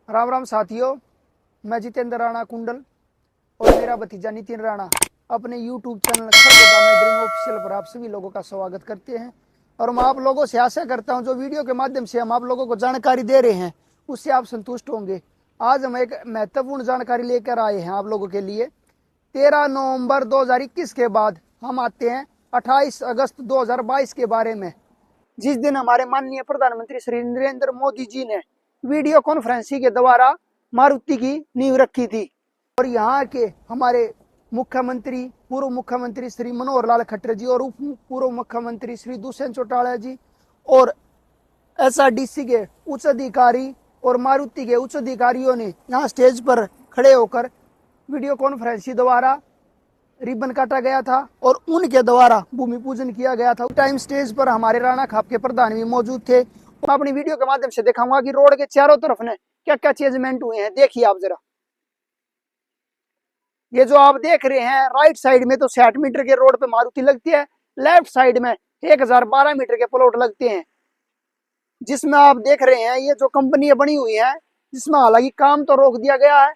राम राम साथियों, मैं जितेंद्र राणा कुंडल और मेरा भतीजा नितिन राणा अपने YouTube चैनल खरगोदा में ड्रीम ऑफिशियल पर आप सभी लोगों का स्वागत करते हैं। और मैं आप लोगों से आशा करता हूं जो वीडियो के माध्यम से हम आप लोगों को जानकारी दे रहे हैं उससे आप संतुष्ट होंगे। आज हम एक महत्वपूर्ण जानकारी लेकर आए हैं आप लोगों के लिए। 13 नवंबर 2021 के बाद हम आते हैं 28 अगस्त 2022 के बारे में, जिस दिन हमारे माननीय प्रधानमंत्री श्री नरेंद्र मोदी जी ने वीडियो कॉन्फ्रेंसिंग के द्वारा मारुति की नींव रखी थी। और यहाँ के हमारे मुख्यमंत्री, पूर्व मुख्यमंत्री श्री मनोहर लाल खट्टर जी और उप पूर्व मुख्यमंत्री श्री दुष्यंत चौटाला जी और एसआरडीसी के उच्च अधिकारी और मारुति के उच्च अधिकारियों ने यहाँ स्टेज पर खड़े होकर वीडियो कॉन्फ्रेंसिंग द्वारा रिबन काटा गया था और उनके द्वारा भूमि पूजन किया गया था। टाइम स्टेज पर हमारे राणा खाप के प्रधान भी मौजूद थे। मैं अपनी वीडियो के माध्यम से दिखाऊंगा कि रोड के चारों तरफ ने क्या क्या चेंजमेंट हुए हैं। देखिए आप जरा, ये जो आप देख रहे हैं राइट साइड में तो 60 मीटर के रोड पे मारुति लगती है, लेफ्ट साइड में 1012 मीटर के प्लॉट लगते हैं, जिसमें आप देख रहे हैं ये जो कंपनियां बनी हुई है, जिसमें हालांकि काम तो रोक दिया गया है।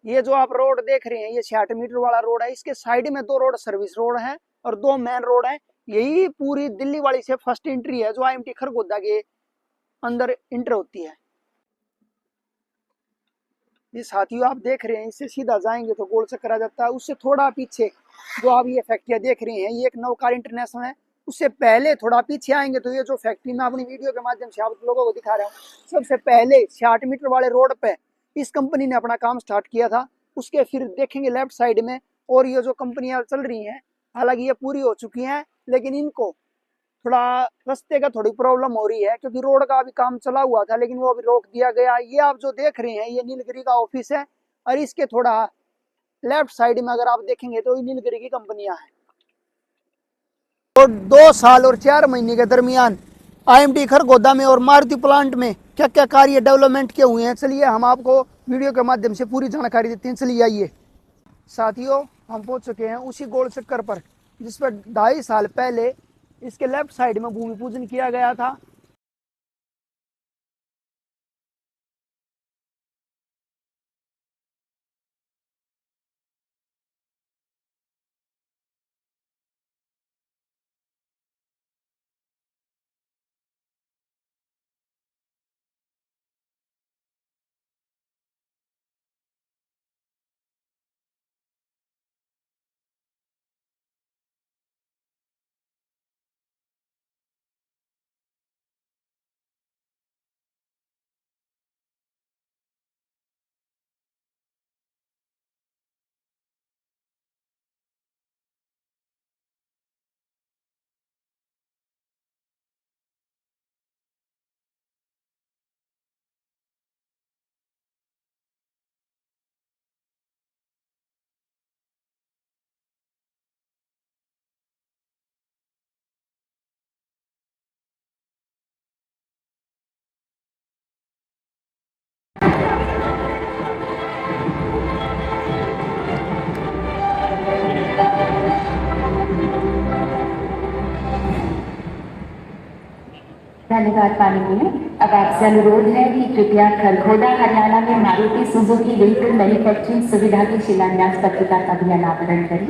ये जो आप रोड देख रहे हैं ये 66 मीटर वाला रोड है। इसके साइड में 2 रोड सर्विस रोड है और 2 मेन रोड है। यही पूरी दिल्ली वाली से फर्स्ट एंट्री है जो आईएमटी खरगोदा के अंदर इंटर होती है। ये साथियों आप देख रहे हैं, इससे सीधा जाएंगे तो गोल चक्कर आ जाता है। उससे थोड़ा पीछे जो आप ये फैक्ट्रियां देख रहे हैं ये एक नवकार इंटरनेशनल है। उससे पहले थोड़ा पीछे आएंगे तो ये जो फैक्ट्री मैं अपनी वीडियो के माध्यम से आप लोगों को दिखा रहा हूँ, सबसे पहले 66 मीटर वाले रोड पे इस कंपनी ने अपना काम स्टार्ट किया था। उसके फिर देखेंगे लेफ्ट साइड में, और ये जो कंपनियां चल रही हैं हालांकि ये पूरी हो चुकी हैं, लेकिन इनको थोड़ा रास्ते का थोड़ी प्रॉब्लम हो रही है क्योंकि रोड का अभी काम चला हुआ था, लेकिन वो अभी रोक दिया गया। ये आप जो देख रहे हैं ये नीलगिरी का ऑफिस है और इसके थोड़ा लेफ्ट साइड में अगर आप देखेंगे तो ये नीलगिरी की कंपनियां हैं। और 2 साल और 4 महीने के दरमियान आईएमटी खरगोदा में और मारुति प्लांट में क्या क्या कार्य डेवलपमेंट के हुए हैं, चलिए हम आपको वीडियो के माध्यम से पूरी जानकारी देते हैं। चलिए आइए साथियों, हम पहुंच चुके हैं उसी गोल चक्कर पर जिस पर 2.5 साल पहले इसके लेफ्ट साइड में भूमि पूजन किया गया था। धन्यवाद माननीय। अब आपसे अनुरोध है कि कृपया खरगोदा हरियाणा में मारुति सुजुकी व्हीकल मैन्युफैक्चरिंग सुविधा की शिलान्यास पत्रिका का भी अनावरण करें।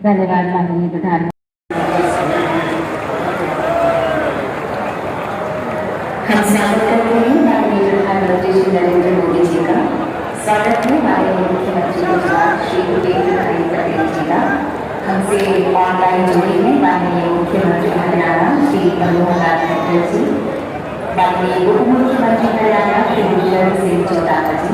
धन्यवाद माननीय प्रधानमंत्री। हम स्वागत करते हैं माननीय प्रधानमंत्री श्री नरेंद्र मोदी जी का। स्वागत है माननीय मुख्यमंत्री गुजरात श्री भूपेंद्र भाई पटेल जी का। हमसे ऑनलाइन जुड़े हैं माननीय मुख्यमंत्री हरियाणा श्री मनोहर लाल खट्टर जी, माननीय उप मुख्यमंत्री हरियाणा श्री दुष्यंत सिंह चौटाला जी,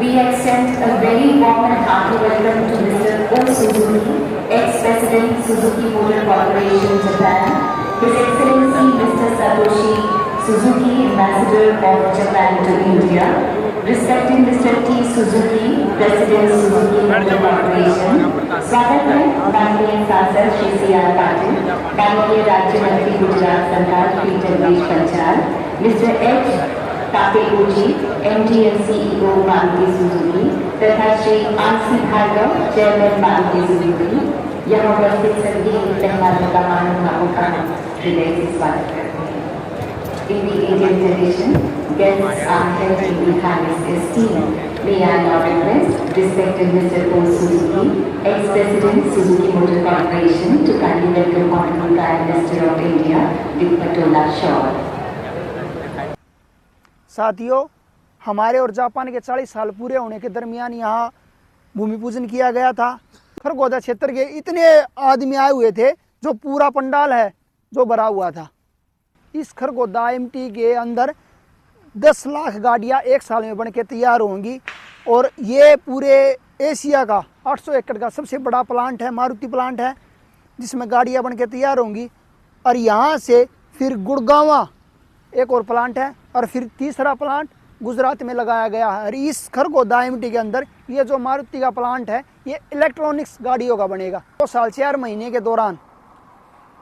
We extend a very warm and hearty welcome to Mr. O. Suzuki, ex-President Suzuki Motor Corporation, Japan, His Excellency Mr. Satoshi Suzuki, Ambassador of Japan to India, respected Mr. T. Suzuki, President Suzuki Motor Corporation, स्वागत है माननीय सांसद Shri C.R. Patil, माननीय राज्य मंत्री गुजरात सरकार Shri Jagdish Panchal, mister H. Tapeguchi, MD and CEO Maruti Suzuki तथा Shri R.C. Bhargava, chairman Maruti Suzuki, यहाँ उपस्थित सभी मेहमानों का महानुभावों का हृदय से स्वागत करते हैं। In the 18th edition, guests are held in the highest esteem. May I now request respected Mr. O. Suzuki, ex-President Suzuki Motor Corporation, to kindly welcome Honorable Prime Minister of India with Patola shawl. साथियों, हमारे और Japan के 40 साल पूरे होने के दरमियान यहाँ भूमि पूजन किया गया था। खरगोदा क्षेत्र के इतने आदमी आए हुए थे जो पूरा पंडाल है जो भरा हुआ था। इस खरगोदा IMT के अंदर 10 लाख गाड़ियाँ एक साल में बन के तैयार होंगी और ये पूरे एशिया का 800 एकड़ का सबसे बड़ा प्लांट है, मारुति प्लांट है, जिसमें गाड़ियाँ बन के तैयार होंगी। और यहाँ से फिर गुड़गांवा एक और प्लांट है और फिर तीसरा प्लांट गुजरात में लगाया गया है। और इस खरगोदा IMT के अंदर ये जो मारुति का प्लांट है ये इलेक्ट्रॉनिक्स गाड़ियों का बनेगा। 2 साल 4 महीने के दौरान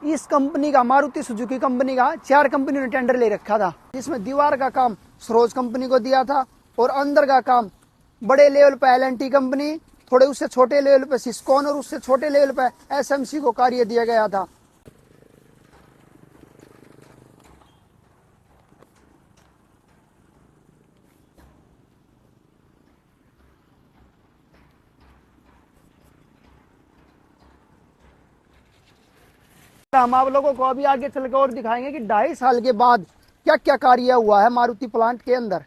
इस कंपनी का, मारुति सुजुकी कंपनी का 4 कंपनियों ने टेंडर ले रखा था, जिसमें दीवार का काम सरोज कंपनी को दिया था और अंदर का काम बड़े लेवल पर L&T कंपनी, थोड़े उससे छोटे लेवल पर सिस्कॉन और उससे छोटे लेवल पर SMC को कार्य दिया गया था। हम आप लोगों को अभी आगे चलकर और दिखाएंगे कि 2.5 साल के बाद क्या क्या कार्य हुआ है मारुति प्लांट के अंदर।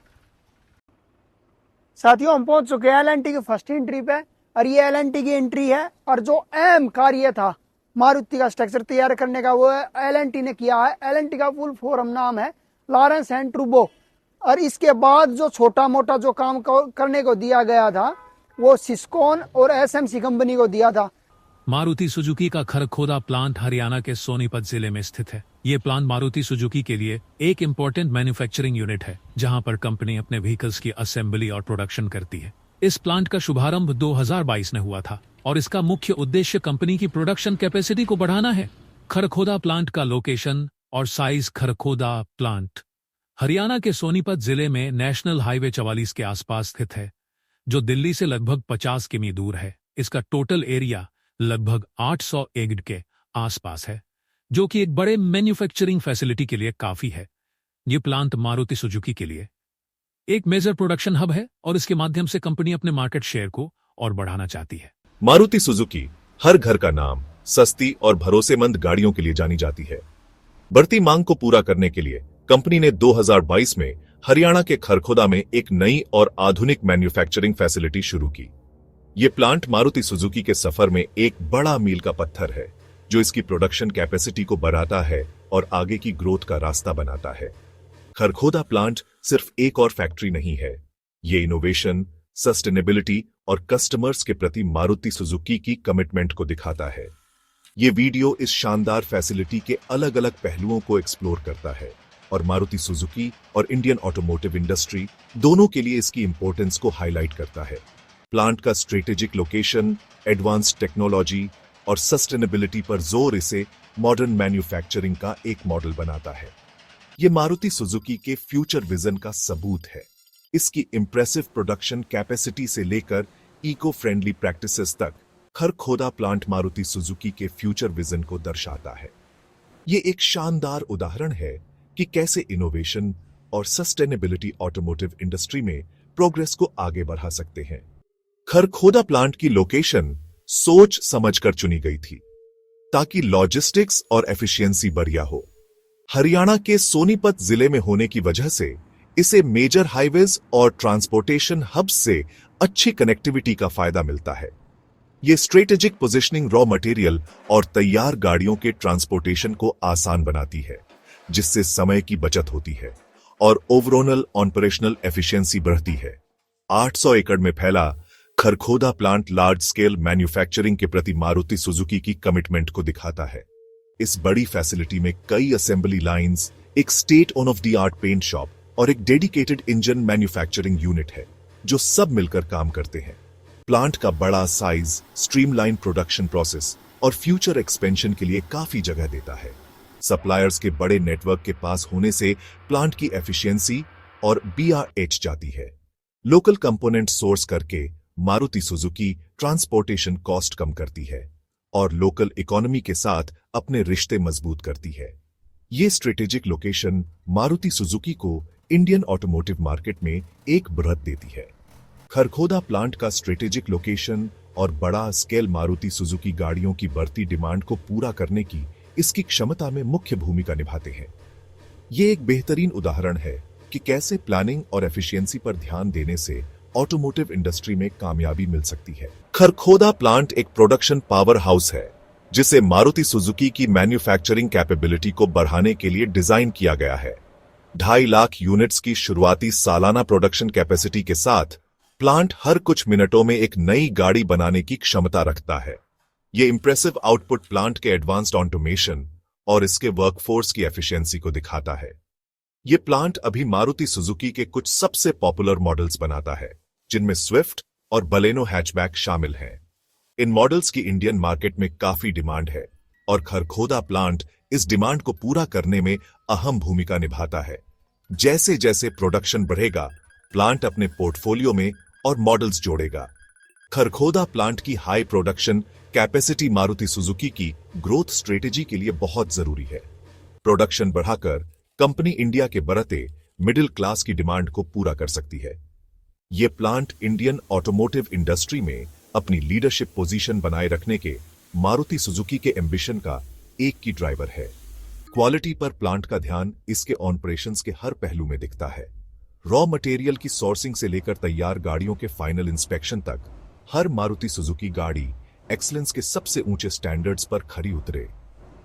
साथियों, हम पहुंच चुके हैं L&T की फर्स्ट एंट्री पे और ये L&T की एंट्री है। और जो अहम कार्य था मारुति का स्ट्रक्चर तैयार करने का वो L&T ने किया है। L&T का फुल फॉर्म नाम है लॉरेंस एंड ट्रूबो। और इसके बाद जो छोटा मोटा जो काम करने को दिया गया था वो सिस्कॉन और SMC कंपनी को दिया था। मारुति सुजुकी का खरखोदा प्लांट हरियाणा के सोनीपत जिले में स्थित है। ये प्लांट मारुति सुजुकी के लिए एक इम्पोर्टेंट मैन्युफैक्चरिंग यूनिट है, जहां पर कंपनी अपने व्हीकल्स की असेंबली और प्रोडक्शन करती है। इस प्लांट का शुभारंभ 2022 में हुआ था और इसका मुख्य उद्देश्य कंपनी की प्रोडक्शन कैपेसिटी को बढ़ाना है। खरखोदा प्लांट का लोकेशन और साइज। खरखोदा प्लांट हरियाणा के सोनीपत जिले में नेशनल हाईवे 44 के आसपास स्थित है, जो दिल्ली से लगभग 50 किमी दूर है। इसका टोटल एरिया लगभग 800 एकड़ के आसपास है, जो कि एक बड़े मैन्युफैक्चरिंग फैसिलिटी के लिए काफी है। ये प्लांट मारुति सुजुकी के लिए एक मेजर प्रोडक्शन हब है और इसके माध्यम से कंपनी अपने मार्केट शेयर को और बढ़ाना चाहती है। मारुति सुजुकी हर घर का नाम, सस्ती और भरोसेमंद गाड़ियों के लिए जानी जाती है। बढ़ती मांग को पूरा करने के लिए कंपनी ने 2022 में हरियाणा के खरखोदा में एक नई और आधुनिक मैन्युफैक्चरिंग फैसिलिटी शुरू की। ये प्लांट मारुति सुजुकी के सफर में एक बड़ा मील का पत्थर है, जो इसकी प्रोडक्शन कैपेसिटी को बढ़ाता है और आगे की ग्रोथ का रास्ता बनाता है। खरखोदा प्लांट सिर्फ एक और फैक्ट्री नहीं है, ये इनोवेशन, सस्टेनेबिलिटी और कस्टमर्स के प्रति मारुति सुजुकी की कमिटमेंट को दिखाता है। ये वीडियो इस शानदार फैसिलिटी के अलग अलग पहलुओं को एक्सप्लोर करता है और मारुति सुजुकी और इंडियन ऑटोमोटिव इंडस्ट्री दोनों के लिए इसकी इंपॉर्टेंस को हाईलाइट करता है। प्लांट का स्ट्रेटेजिक लोकेशन, एडवांस्ड टेक्नोलॉजी और सस्टेनेबिलिटी पर जोर इसे मॉडर्न मैन्युफैक्चरिंग का एक मॉडल बनाता है। ये मारुति सुजुकी के फ्यूचर विजन का सबूत है। इसकी इंप्रेसिव प्रोडक्शन कैपेसिटी से लेकर इको फ्रेंडली प्रैक्टिसेस तक, खरखोदा प्लांट मारुति सुजुकी के फ्यूचर विजन को दर्शाता है। ये एक शानदार उदाहरण है कि कैसे इनोवेशन और सस्टेनेबिलिटी ऑटोमोटिव इंडस्ट्री में प्रोग्रेस को आगे बढ़ा सकते हैं। खरखोदा प्लांट की लोकेशन सोच समझकर चुनी गई थी ताकि लॉजिस्टिक्स और एफिशिएंसी बढ़िया हो। हरियाणा के सोनीपत जिले में होने की वजह से इसे मेजर हाईवेज और ट्रांसपोर्टेशन हब्स से अच्छी कनेक्टिविटी का फायदा मिलता है। ये स्ट्रेटेजिक पोजीशनिंग रॉ मटेरियल और तैयार गाड़ियों के ट्रांसपोर्टेशन को आसान बनाती है, जिससे समय की बचत होती है और ओवरऑल ऑपरेशनल एफिशिएंसी बढ़ती है। 800 एकड़ में फैला Kharkhoda plant large scale manufacturing के प्रति मारुति सुजुकी की कमिटमेंट को दिखाता है। इस बड़ी फैसिलिटी में कई असेंबली लाइंस, एक state on of the art paint shop और एक डेडिकेटेड इंजन मैन्युफैक्चरिंग यूनिट है जो सब मिलकर काम करते हैं। प्लांट का बड़ा साइज स्ट्रीमलाइन प्रोडक्शन प्रोसेस और फ्यूचर एक्सपेंशन के लिए काफी जगह देता है। सप्लायर्स के बड़े नेटवर्क के पास होने से प्लांट की एफिशिएंसी और BRH जाती है। लोकल कंपोनेंट सोर्स करके मारुति सुजुकी ट्रांसपोर्टेशन कॉस्ट कम करती है और लोकल इकोनॉमी के साथ अपने रिश्ते मजबूत करती है। ये स्ट्रेटेजिक लोकेशन मारुति सुजुकी को इंडियन ऑटोमोटिव मार्केट में एक बढ़त देती है। खरखोदा प्लांट का स्ट्रेटेजिक लोकेशन और बड़ा स्केल मारुति सुजुकी गाड़ियों की बढ़ती डिमांड को पूरा करने की इसकी क्षमता में मुख्य भूमिका निभाते हैं। ये एक बेहतरीन उदाहरण है कि कैसे प्लानिंग और एफिशिएंसी पर ध्यान देने से ऑटोमोटिव इंडस्ट्री में कामयाबी मिल सकती है। खरखोदा प्लांट एक प्रोडक्शन पावर हाउस है जिसे मारुति सुजुकी की मैन्युफैक्चरिंग कैपेबिलिटी को बढ़ाने के लिए डिजाइन किया गया है। 2.5 लाख यूनिट्स की शुरुआती सालाना प्रोडक्शन कैपेसिटी के साथ प्लांट हर कुछ मिनटों में एक नई गाड़ी बनाने की क्षमता रखता है। ये इंप्रेसिव आउटपुट प्लांट के एडवांस्ड ऑटोमेशन और इसके वर्कफोर्स की एफिशिएंसी को दिखाता है। ये प्लांट अभी मारुति सुजुकी के कुछ सबसे पॉपुलर मॉडल्स बनाता है, जिनमें स्विफ्ट और बलेनो हैचबैक शामिल हैं। इन मॉडल्स की इंडियन मार्केट में काफी डिमांड है और खरखोदा प्लांट इस डिमांड को पूरा करने में अहम भूमिका निभाता है। जैसे जैसे प्रोडक्शन बढ़ेगा, प्लांट अपने पोर्टफोलियो में और मॉडल्स जोड़ेगा। खरखोदा प्लांट की high production capacity Maruti Suzuki की ग्रोथ स्ट्रेटेजी के लिए बहुत जरूरी है। प्रोडक्शन बढ़ाकर कंपनी इंडिया के बढ़ते मिडिल क्लास की डिमांड को पूरा कर सकती है। यह प्लांट इंडियन ऑटोमोटिव इंडस्ट्री में अपनी लीडरशिप पोजीशन बनाए रखने के मारुति सुजुकी के एम्बिशन का एक की ड्राइवर है। क्वालिटी पर प्लांट का ध्यान इसके ऑपरेशंस के हर पहलू में दिखता है। रॉ मटेरियल की सोर्सिंग से लेकर तैयार गाड़ियों के फाइनल इंस्पेक्शन तक हर मारुति सुजुकी गाड़ी एक्सीलेंस के सबसे ऊंचे स्टैंडर्ड्स पर खरी उतरे,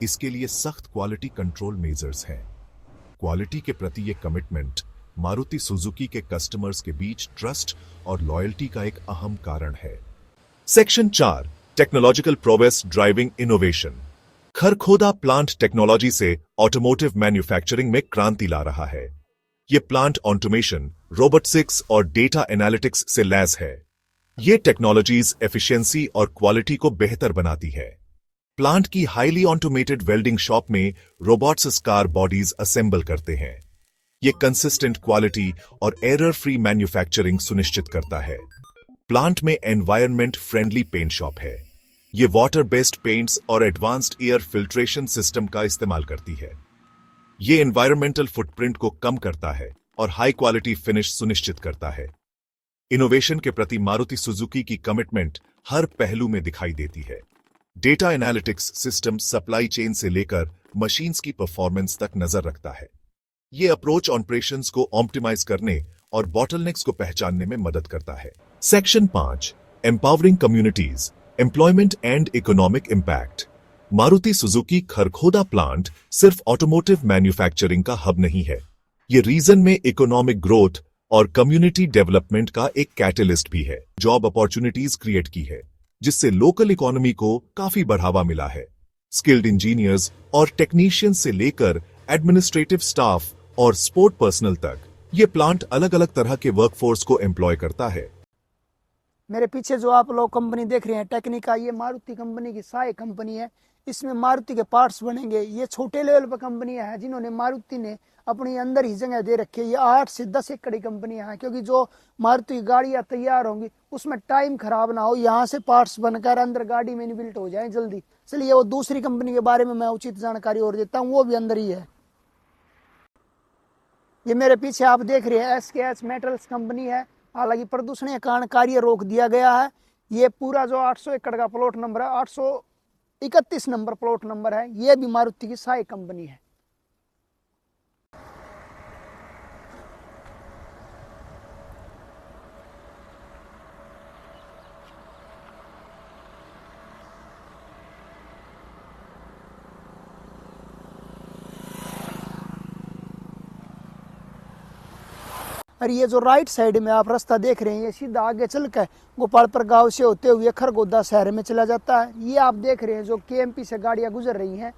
इसके लिए सख्त क्वालिटी कंट्रोल मेजर्स हैं। क्वालिटी के प्रति यह कमिटमेंट मारुति सुजुकी के कस्टमर्स के बीच ट्रस्ट और लॉयल्टी का एक अहम कारण है। Section 4, technological progress driving innovation. Kharkhoda plant technology से ऑटोमोटिव मैन्युफैक्चरिंग में क्रांति ला रहा है। यह प्लांट ऑटोमेशन, रोबोटिक्स और डेटा एनालिटिक्स से लैस है। ये टेक्नोलॉजीज एफिशिएंसी और क्वालिटी को बेहतर बनाती है। प्लांट की हाईली ऑटोमेटेड वेल्डिंग शॉप में रोबोट्स कार बॉडीज असेंबल करते हैं। ये कंसिस्टेंट क्वालिटी और एरर फ्री मैन्युफैक्चरिंग सुनिश्चित करता है। प्लांट में एनवायरनमेंट फ्रेंडली पेंट शॉप है। ये वाटर बेस्ड पेंट्स और एडवांस्ड एयर फिल्ट्रेशन सिस्टम का इस्तेमाल करती है। ये एनवायरमेंटल फुटप्रिंट को कम करता है और हाई क्वालिटी फिनिश सुनिश्चित करता है। इनोवेशन के प्रति मारुति सुजुकी की कमिटमेंट हर पहलू में दिखाई देती है। Data analytics system supply chain से लेकर मशीन्स की परफॉर्मेंस तक नजर रखता है। ये अप्रोच ऑपरेशंस को ऑप्टिमाइज करने और बॉटलनेक्स को पहचानने में मदद करता है। Section 5, empowering communities, employment and economic impact. Maruti Suzuki Kharkhoda plant सिर्फ ऑटोमोटिव मैन्युफैक्चरिंग का हब नहीं है, ये रीजन में इकोनॉमिक ग्रोथ और कम्युनिटी डेवलपमेंट का एक कैटलिस्ट भी है। जॉब अपॉर्चुनिटीज क्रिएट की है, जिससे लोकल इकोनॉमी को काफी बढ़ावा मिला है। स्किल्ड इंजीनियर्स और टेक्नीशियंस से लेकर एडमिनिस्ट्रेटिव स्टाफ और सपोर्ट पर्सनल तक ये प्लांट अलग अलग तरह के वर्कफोर्स को एम्प्लॉय करता है। मेरे पीछे जो आप लोग कंपनी देख रहे हैं टेक्निका, ये मारुति कंपनी की सहायक कंपनी है। इसमें मारुति के पार्ट्स बनेंगे। ये छोटे लेवल पर कंपनियां हैं जिन्होंने मारुति ने अपनी अंदर ही जगह दे रखी है। ये 8 से 10 एकड़ की कंपनियां हैं, क्योंकि जो मारुति की गाड़ियां तैयार होंगी उसमें टाइम खराब ना हो, यहाँ से पार्ट्स बनकर अंदर गाड़ी में बिल्ट हो जाए जल्दी। इसलिए वो दूसरी कंपनी के बारे में मैं उचित जानकारी और देता हूँ, वो भी अंदर ही है। ये मेरे पीछे आप देख रहे हैं SKH मेटल्स कंपनी है। हालांकि प्रदूषण के कारण कार्य रोक दिया गया है। ये पूरा जो 800 एकड़ का प्लॉट नंबर है, 831 नंबर प्लॉट नंबर है, ये भी मारुति की सहायक कंपनी है। और ये जो राइट साइड में आप रास्ता देख रहे हैं ये सीधा आगे चल कर गोपालपुर गांव से होते हुए खरगोदा शहर में चला जाता है। ये आप देख रहे हैं जो केएमपी से गाड़ियां गुजर रही हैं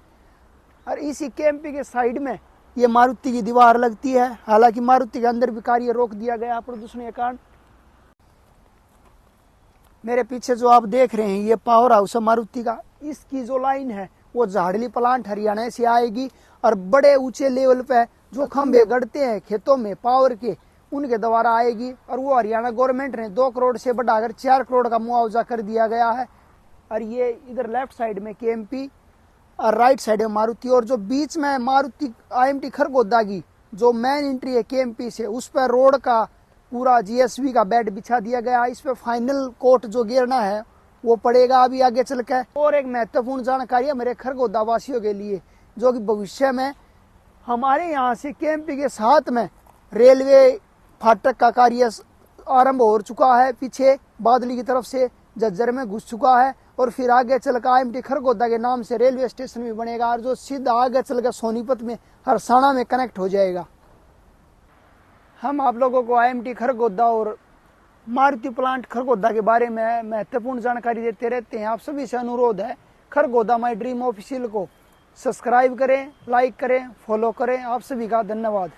और इसी केएमपी के साइड में ये मारुति की दीवार लगती है। हालांकि मारुति के अंदर भी कार्य रोक दिया गया प्रदूषण के कारण। मेरे पीछे जो आप देख रहे हैं ये पावर हाउस है मारुति का। इसकी जो लाइन है वो झाड़ली प्लांट हरियाणा से आएगी और बड़े ऊंचे लेवल पे जो खंभे गढ़ते हैं खेतों में पावर के उनके द्वारा आएगी और वो हरियाणा गवर्नमेंट ने 2 करोड़ से बढ़ाकर 4 करोड़ का मुआवजा कर दिया गया है। और ये इधर लेफ्ट साइड में केएमपी और राइट साइड में मारुति, और जो बीच में मारुति आईएमटी खरगोदा की जो मेन एंट्री है केएमपी से उस पर रोड का पूरा जीएसबी का बेड बिछा दिया गया। इस पे फाइनल कोट जो गिरना है वो पड़ेगा अभी आगे चल के। और एक महत्वपूर्ण जानकारी है मेरे खरगोदा वासियों के लिए, जो कि भविष्य में हमारे यहाँ से केएमपी के साथ में रेलवे फाटक का कार्य आरंभ हो चुका है। पीछे बादली की तरफ से झज्जर में घुस चुका है और फिर आगे चलकर आईएमटी खरगोदा के नाम से रेलवे स्टेशन भी बनेगा और जो सीधा आगे चलकर सोनीपत में हरसाणा में कनेक्ट हो जाएगा। हम आप लोगों को आईएमटी खरगोदा और मारुति प्लांट खरगोदा के बारे में महत्वपूर्ण जानकारी देते रहते हैं। आप सभी से अनुरोध है खरगोदा माई ड्रीम ऑफिशियल को सब्सक्राइब करें, लाइक करें, फॉलो करें। आप सभी का धन्यवाद।